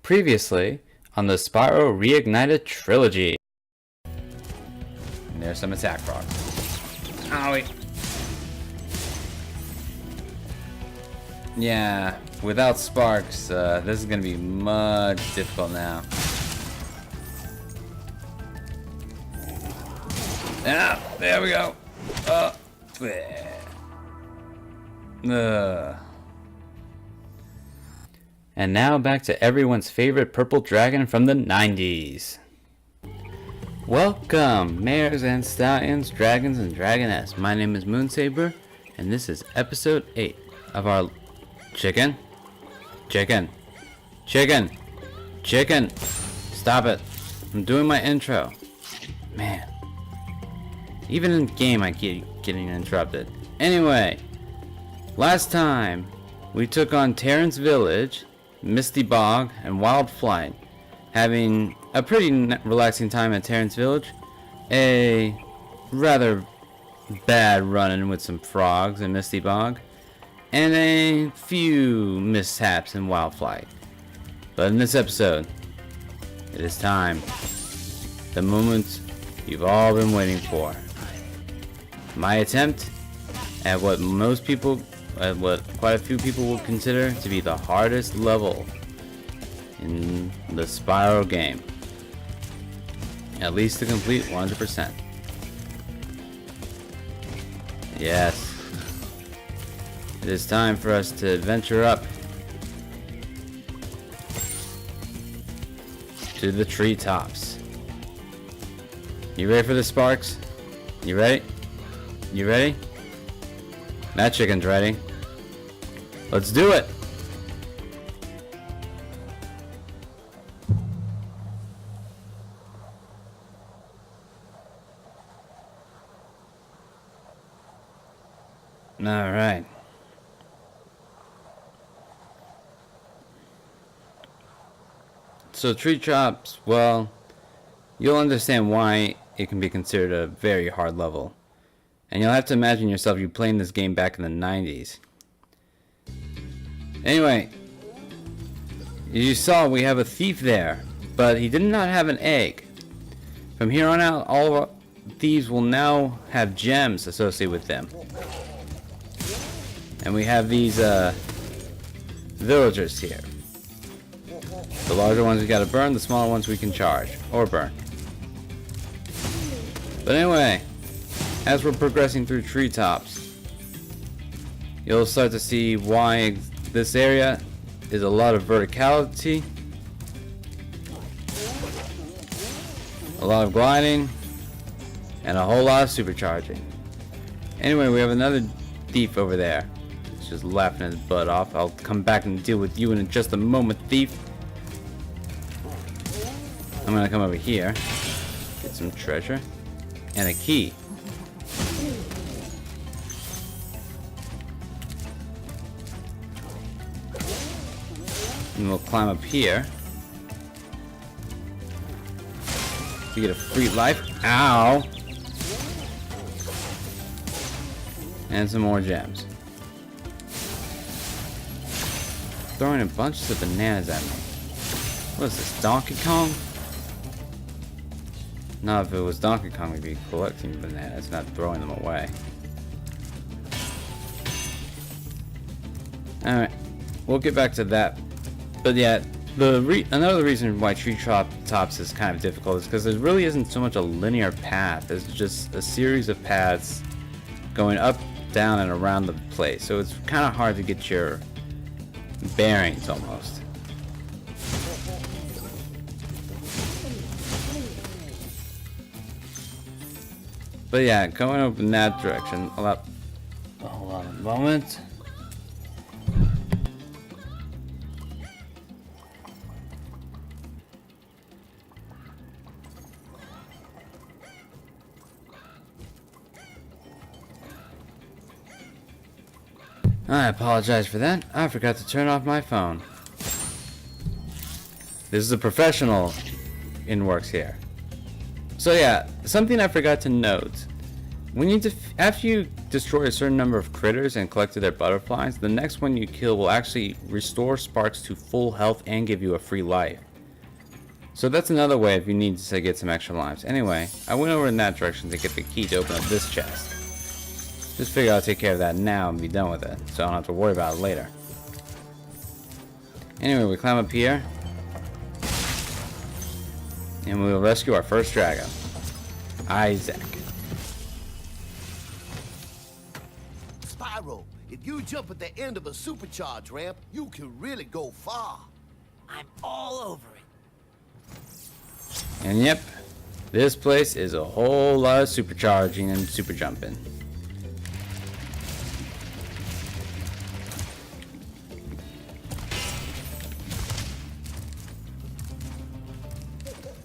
Previously on the Spyro Reignited trilogy. And there's some attack frogs. Owie. Yeah, without sparks, this is gonna be much difficult now. Ah, there we go. And now back to everyone's favorite purple dragon from the 90s. Welcome, mares and stallions, dragons and dragonettes. My name is Moonsaber, and this is episode 8 of our chicken. Stop it. I'm doing my intro. Man. Even in game I keep getting interrupted. Anyway, last time we took on Terrance Village, Misty Bog, and Wild Flight, having a pretty relaxing time at Terrance Village, a rather bad run-in with some frogs in Misty Bog, and a few mishaps in Wild Flight. But in this episode, it is time. The moment you've all been waiting for. My attempt at what quite a few people will consider to be the hardest level in the Spyro game. At least to complete 100%. Yes. It is time for us to adventure up to the treetops. You ready for the sparks? You ready? You ready? That chicken's ready. Let's do it! Alright. So treetops, well, you'll understand why it can be considered a very hard level. And you'll have to imagine yourself you playing this game back in the 90s. Anyway, you saw we have a thief there, but he did not have an egg. From here on out, all thieves will now have gems associated with them. And we have these villagers here. The larger ones we gotta burn, the smaller ones we can charge or burn. But anyway, as we're progressing through treetops, you'll start to see why this area is a lot of verticality, a lot of gliding, and a whole lot of supercharging. Anyway, we have another thief over there. He's just laughing his butt off. I'll come back and deal with you in just a moment, thief. I'm gonna come over here, get some treasure, and a key. And we'll climb up here to get a free life. Ow! And some more gems. Throwing a bunch of bananas at me. What is this, Donkey Kong? No, if it was Donkey Kong, we'd be collecting bananas, not throwing them away. Alright, we'll get back to that. But yeah, another reason why treetops is kind of difficult is because there really isn't so much a linear path. There's just a series of paths going up, down, and around the place. So it's kind of hard to get your bearings almost. But yeah, going up in that direction. Hold on a moment. I apologize for that. I forgot to turn off my phone. This is a professional in works here. So yeah, something I forgot to note. When you after you destroy a certain number of critters and collected their butterflies, the next one you kill will actually restore Sparks to full health and give you a free life. So that's another way if you need to get some extra lives. Anyway, I went over in that direction to get the key to open up this chest. Just figure I'll take care of that now and be done with it, so I don't have to worry about it later. Anyway, we climb up here, and we will rescue our first dragon, Isaac. Spyro, if you jump at the end of a supercharged ramp, you can really go far. I'm all over it. And yep, this place is a whole lot of supercharging and super jumping.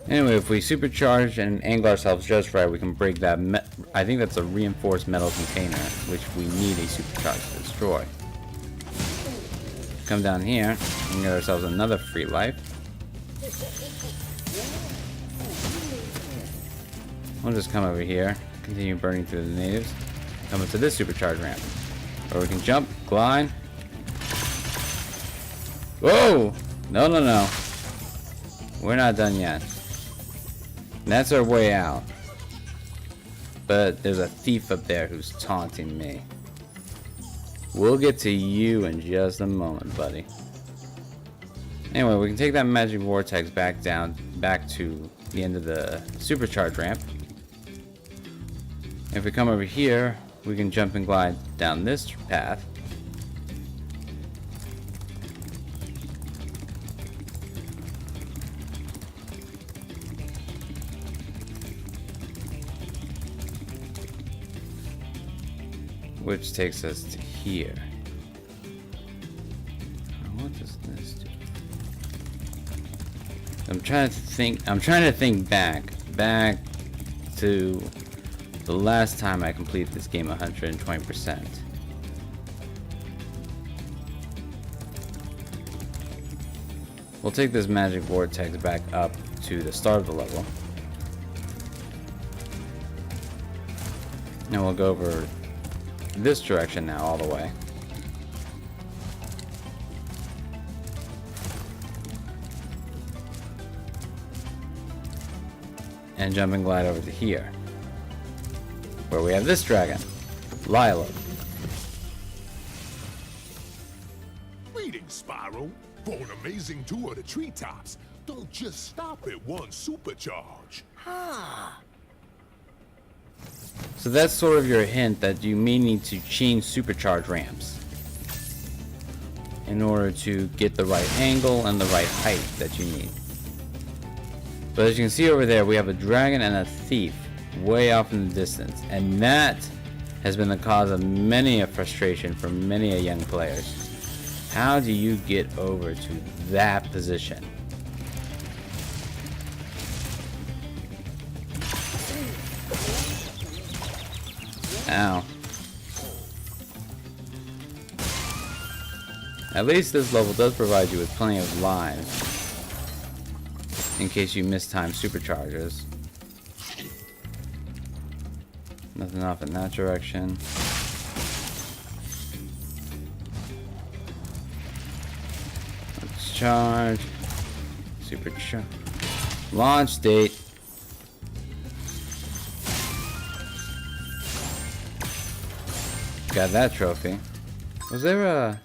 Anyway, if we supercharge and angle ourselves just right, we can break that I think that's a reinforced metal container, which we need a supercharge to destroy. Come down here and get ourselves another free life. We'll just come over here, continue burning through the natives, come up to this supercharged ramp, where we can jump, glide. Whoa! No, no, no. We're not done yet. That's our way out. But there's a thief up there who's taunting me. We'll get to you in just a moment, buddy. Anyway, we can take that magic vortex back to the end of the supercharged ramp. If we come over here, we can jump and glide down this path. Which takes us to here. What does this do? I'm trying to think back to the last time I completed this game 120%. We'll take this magic vortex back up to the start of the level. And we'll go over this direction now all the way. And jump and glide over to here, where we have this dragon, Lilo. Greetings, Spyro. For an amazing tour of the treetops, don't just stop at one supercharge. So that's sort of your hint that you may need to change supercharged ramps in order to get the right angle and the right height that you need. But as you can see over there, we have a dragon and a thief way off in the distance, and that has been the cause of many a frustration for many a young players. How do you get over to that position? Ow. At least this level does provide you with plenty of lives in case you mistime supercharges. Nothing off in that direction. Let's charge. Supercharge. Launch date. Got that trophy. Was there a...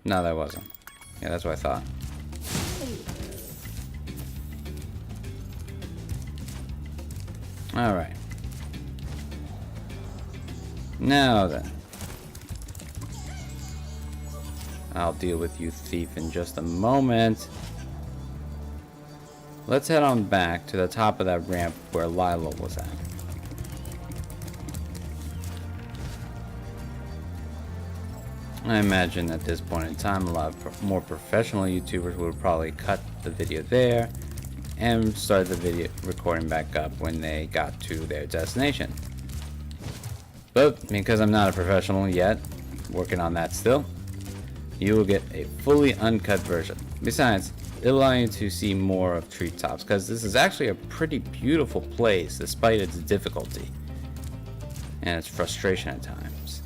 No, that wasn't. Yeah, that's what I thought. Alright. Now then. I'll deal with you, thief, in just a moment. Let's head on back to the top of that ramp where Lilo was at. I imagine at this point in time a lot of more professional YouTubers would probably cut the video there and start the video recording back up when they got to their destination. But because I'm not a professional yet, working on that still, you will get a fully uncut version. Besides, it'll allow you to see more of treetops, because this is actually a pretty beautiful place despite its difficulty. and it's frustration at times.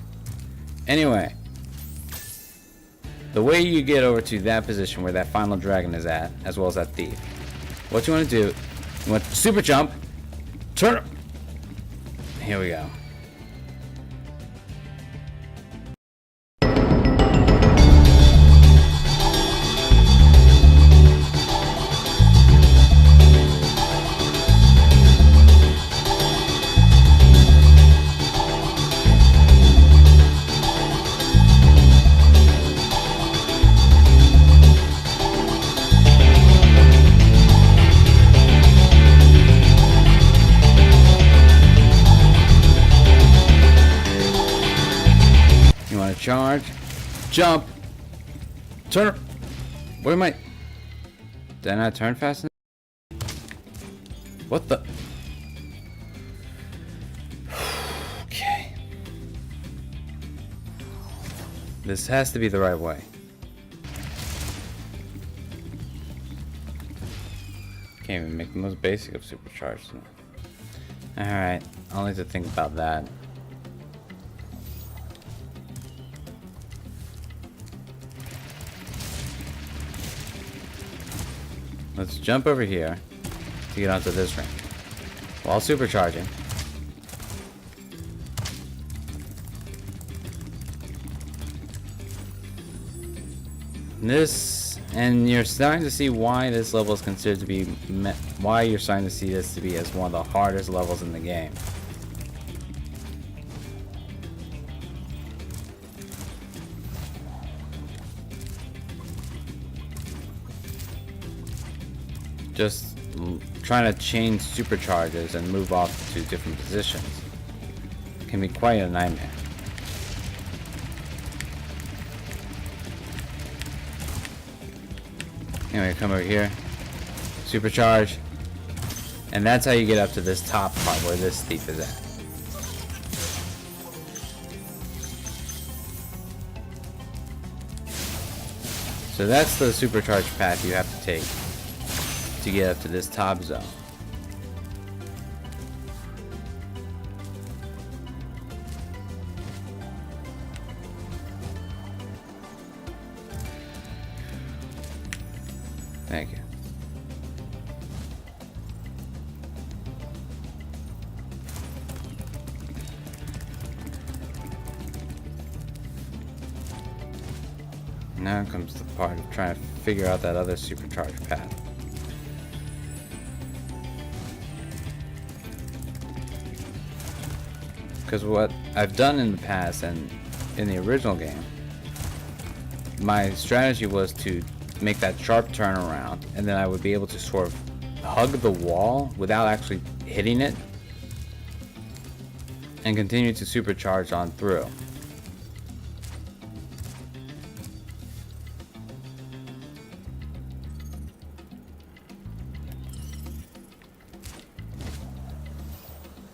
Anyway, the way you get over to that position where that final dragon is at, as well as that thief, what you want to do, you want to super jump, turn. Here we go. Charge, jump, turn. Where am I? Did I not turn fast enough? What the? Okay. This has to be the right way. Can't even make the most basic of supercharged. Alright, I'll need to think about that. Let's jump over here to get onto this ramp while supercharging. And you're starting to see why this level is considered to be, why you're starting to see this to be as one of the hardest levels in the game. Just trying to change supercharges and move off to different positions can be quite a nightmare. Anyway, come over here, supercharge, and that's how you get up to this top part where this thief is at. So that's the supercharged path you have to take to get up to this top zone. Thank you. Now comes the part of trying to figure out that other supercharged path. Because what I've done in the past and in the original game, my strategy was to make that sharp turn around, and then I would be able to sort of hug the wall without actually hitting it and continue to supercharge on through.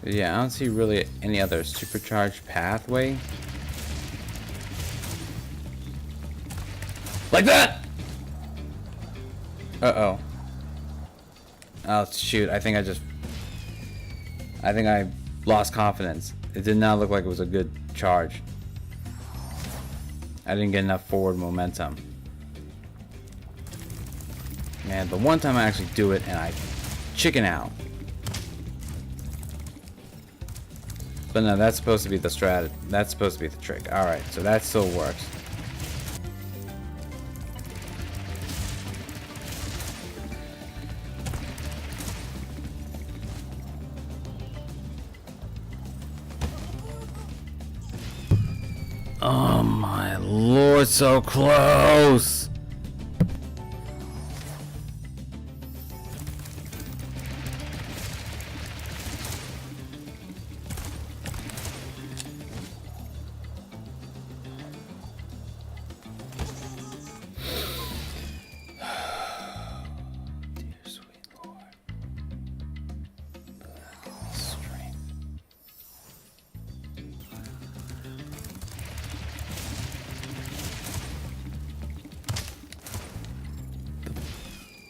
Yeah, I don't see really any other supercharged pathway. Like that! Uh-oh. Oh, shoot. I think I lost confidence. It did not look like it was a good charge. I didn't get enough forward momentum. Man, the one time I actually do it and I chicken out. But no, that's supposed to be the strat. That's supposed to be the trick. Alright, so that still works. Oh my lord, so close!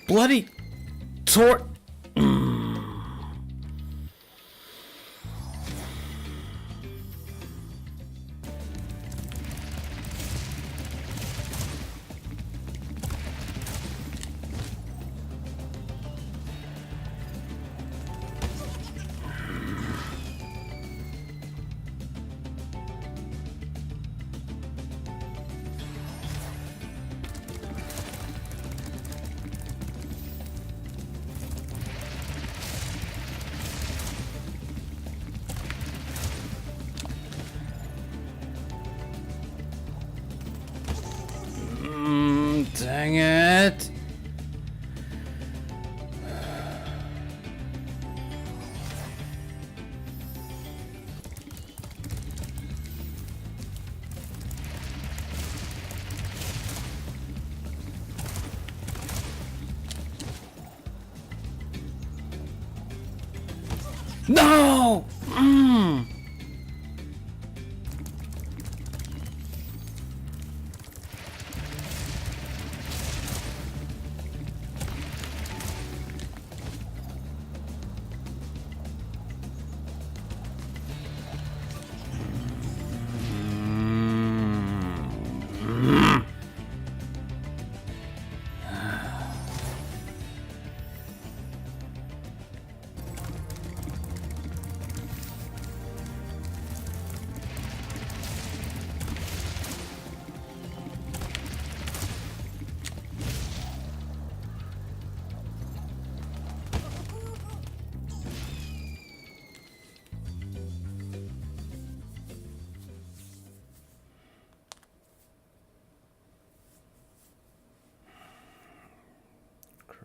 Bloody tort. No!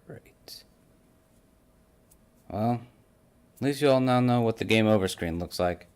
Great. Well, at least you all now know what the game over screen looks like.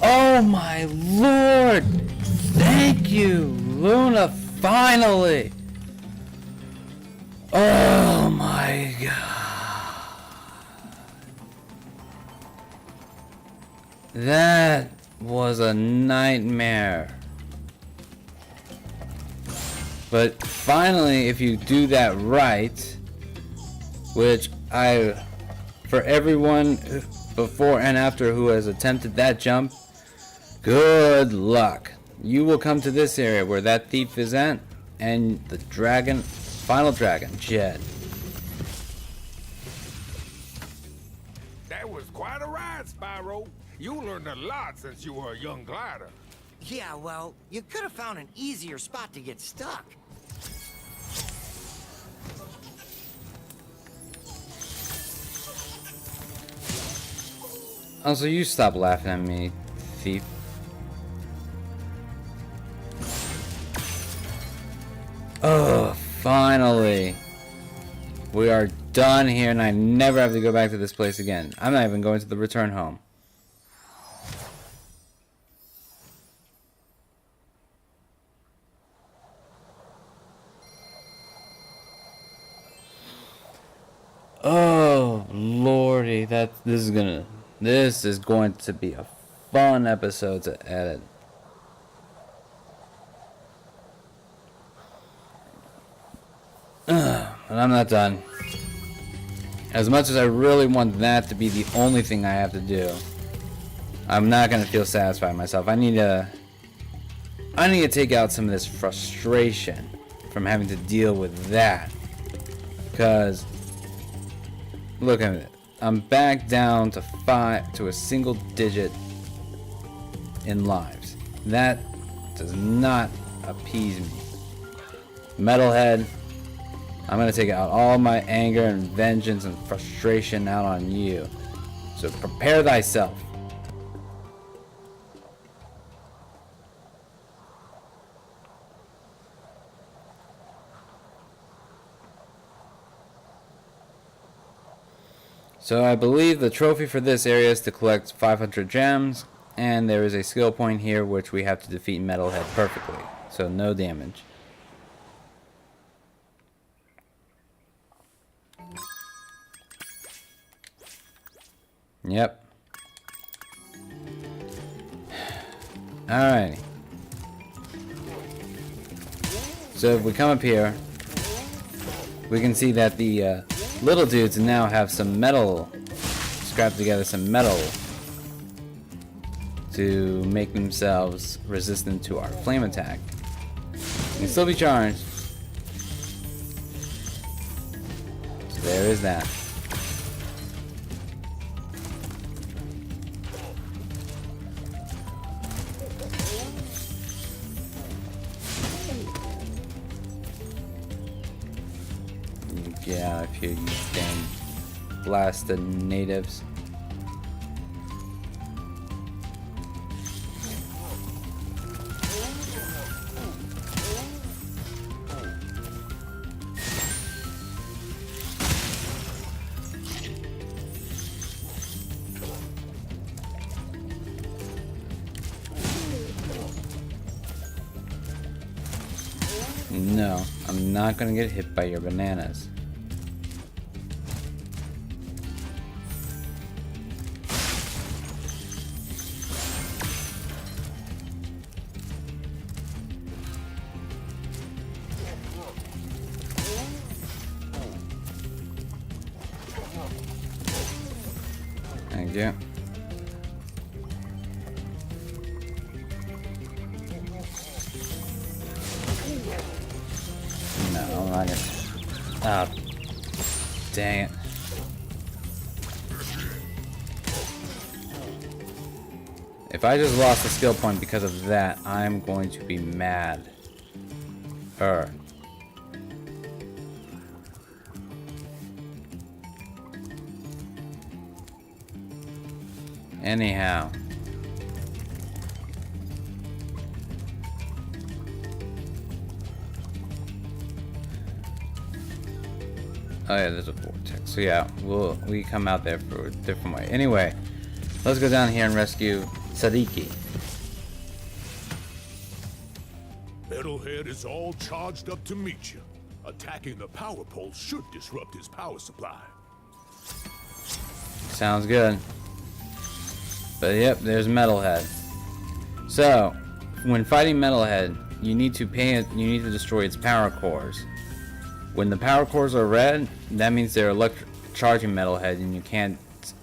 Oh my lord! Thank you, Luna, finally! Oh my god. That was a nightmare. But finally, if you do that right, which for everyone before and after who has attempted that jump, good luck. You will come to this area where that thief is at, and the dragon, final dragon, Jed. That was quite a ride, Spyro. You learned a lot since you were a young glider. Yeah, well, you could have found an easier spot to get stuck. Also, you stop laughing at me, thief. Oh, finally. We are done here, and I never have to go back to this place again. I'm not even going to the return home. Oh, Lord. This is going to be a fun episode to edit. But I'm not done. As much as I really want that to be the only thing I have to do, I'm not gonna feel satisfied with myself. I need to take out some of this frustration from having to deal with that. Because look at it. I'm back down to a single digit in lives. That does not appease me. Metalhead, I'm gonna take out all my anger and vengeance and frustration out on you. So prepare thyself. So I believe the trophy for this area is to collect 500 gems, and there is a skill point here which we have to defeat Metalhead perfectly. So no damage. Yep. Alrighty. So if we come up here, we can see that the little dudes now have some metal, scrapped together some metal to make themselves resistant to our flame attack. You can still be charged. So there is that. Get out of here, you damn blasted natives. No, I'm not gonna get hit by your bananas. Thank you. No, I'm not gonna. Oh, dang it. If I just lost a skill point because of that, I'm going to be mad. Anyhow. Oh yeah, there's a vortex. So yeah, we come out there for a different way. Anyway, let's go down here and rescue Sadiki. Metalhead is all charged up to meet you. Attacking the power pole should disrupt his power supply. Sounds good. But yep, there's Metalhead. So, when fighting Metalhead, you need to destroy its power cores. When the power cores are red, that means they're charging Metalhead and you can't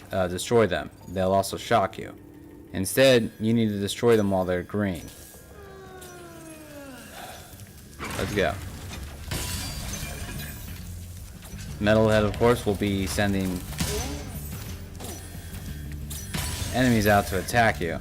destroy them. They'll also shock you. Instead, you need to destroy them while they're green. Let's go. Metalhead, of course, will be sending enemies out to attack you.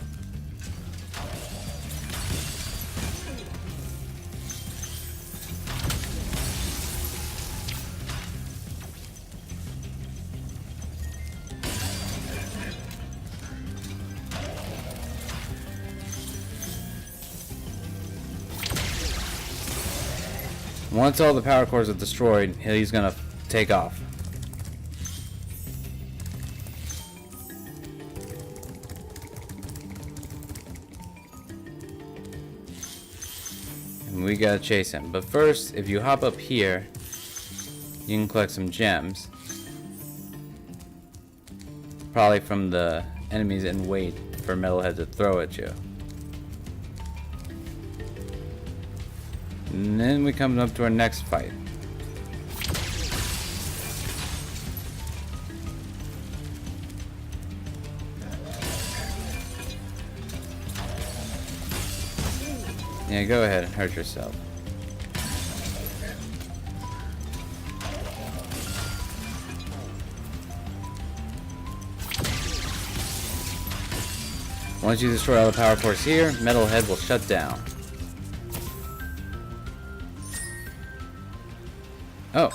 Once all the power cores are destroyed, he's gonna take off. And we gotta chase him. But first, if you hop up here, you can collect some gems. Probably from the enemies and wait for Metalhead to throw at you. And then we come up to our next fight. Yeah, go ahead and hurt yourself. Once you destroy all the power cores here, Metalhead will shut down. Oh.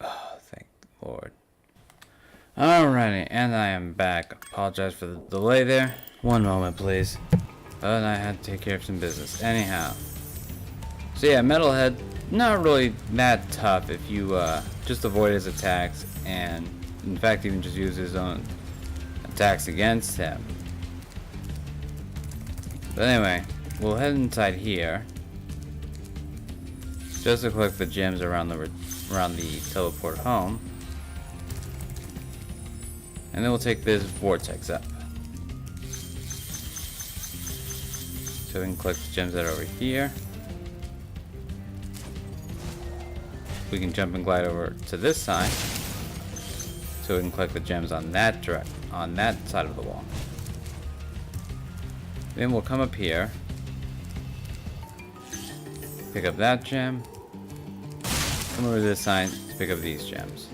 Oh, thank the Lord. Alrighty, and I am back. Apologize for the delay there. One moment, please. But I had to take care of some business. Anyhow. So yeah, Metalhead, not really that tough if you just avoid his attacks and, in fact, even just use his own attacks against him. But anyway, we'll head inside here. Just to collect the gems around the teleport home. And then we'll take this vortex up. So we can collect the gems that are over here. We can jump and glide over to this side. So we can collect the gems on that side of the wall. Then we'll come up here. Pick up that gem. Come over to this side to pick up these gems.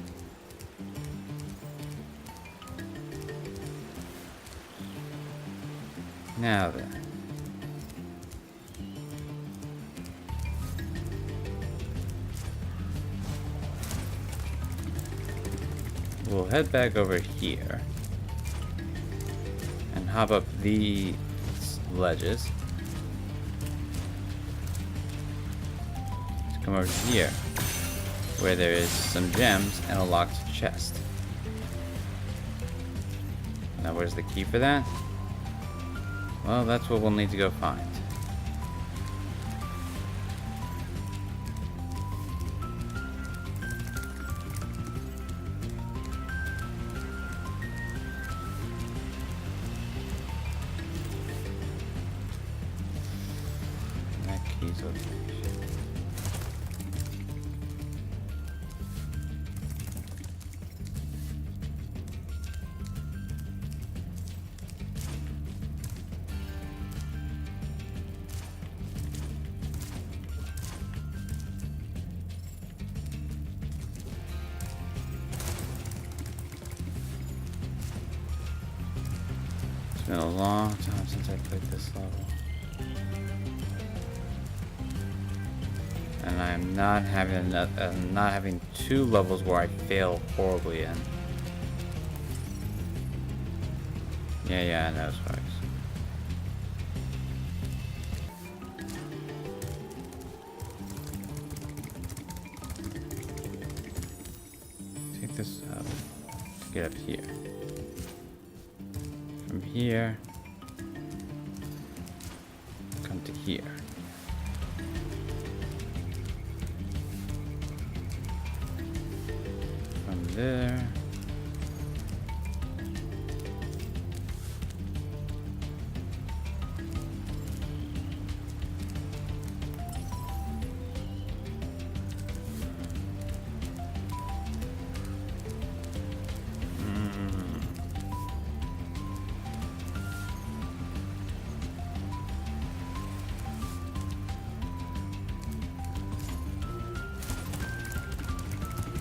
Now then. We'll head back over here and hop up these ledges to come over here where there is some gems and a locked chest. Now where's the key for that? Well, that's what we'll need to go find. That key's over here. It's been a long time since I played this level. And I'm not having two levels where I fail horribly in. Yeah, I know, Sparks. Take this up to get up here. From here, come to here. From there.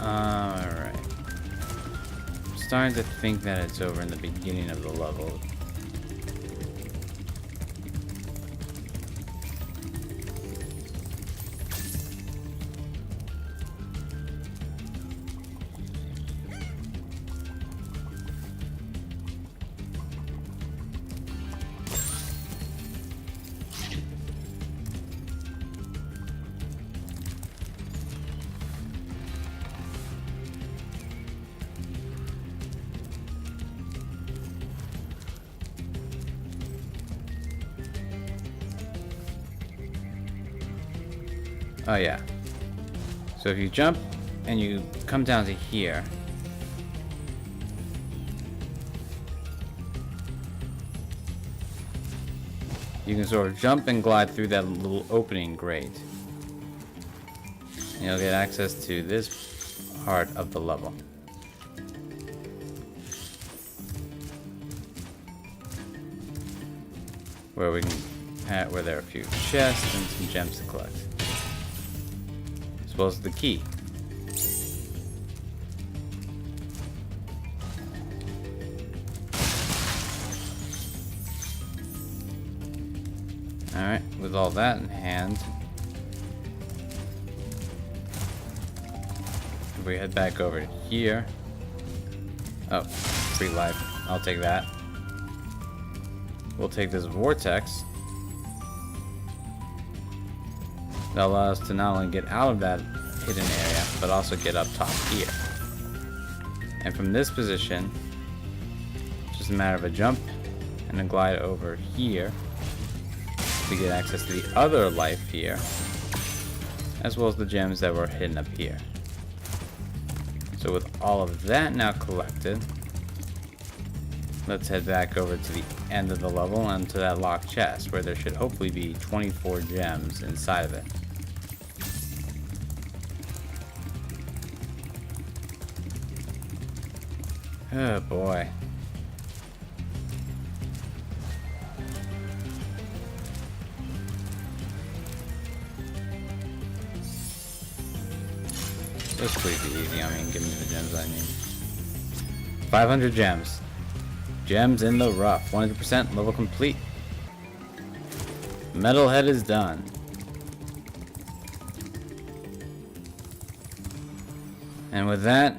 Alright. I'm starting to think that it's over in the beginning of the level. Oh yeah. So if you jump and you come down to here, you can sort of jump and glide through that little opening grate. And you'll get access to this part of the level. Where there are a few chests and some gems to collect. As well as the key. Alright, with all that in hand, if we head back over here. Oh, free life. I'll take that. We'll take this vortex. That allows us to not only get out of that hidden area, but also get up top here. And from this position, it's just a matter of a jump and a glide over here to get access to the other life here, as well as the gems that were hidden up here. So with all of that now collected, let's head back over to the end of the level and to that locked chest, where there should hopefully be 24 gems inside of it. Oh boy. This please be easy. I mean, give me the gems I need. 500 gems. Gems in the rough. 100% level complete. Metalhead is done. And with that,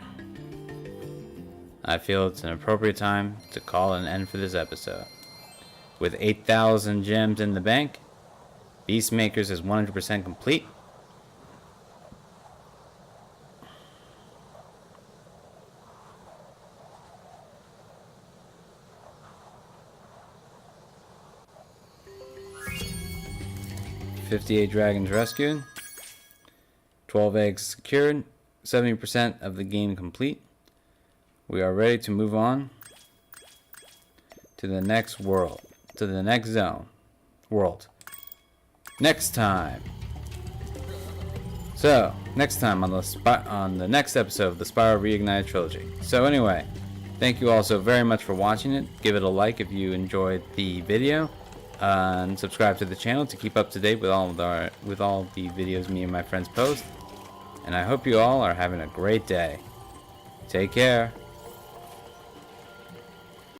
I feel it's an appropriate time to call an end for this episode. With 8,000 gems in the bank, Beastmakers is 100% complete. $58 dragons rescued, 12 eggs secured, 70% of the game complete. We are ready to move on to the next world, to the next world. Next time. So, next time on the next episode of the Spyro Reignited trilogy. So anyway, thank you all so very much for watching it. Give it a like if you enjoyed the video. And subscribe to the channel to keep up to date with all the videos me and my friends post. And I hope you all are having a great day. Take care.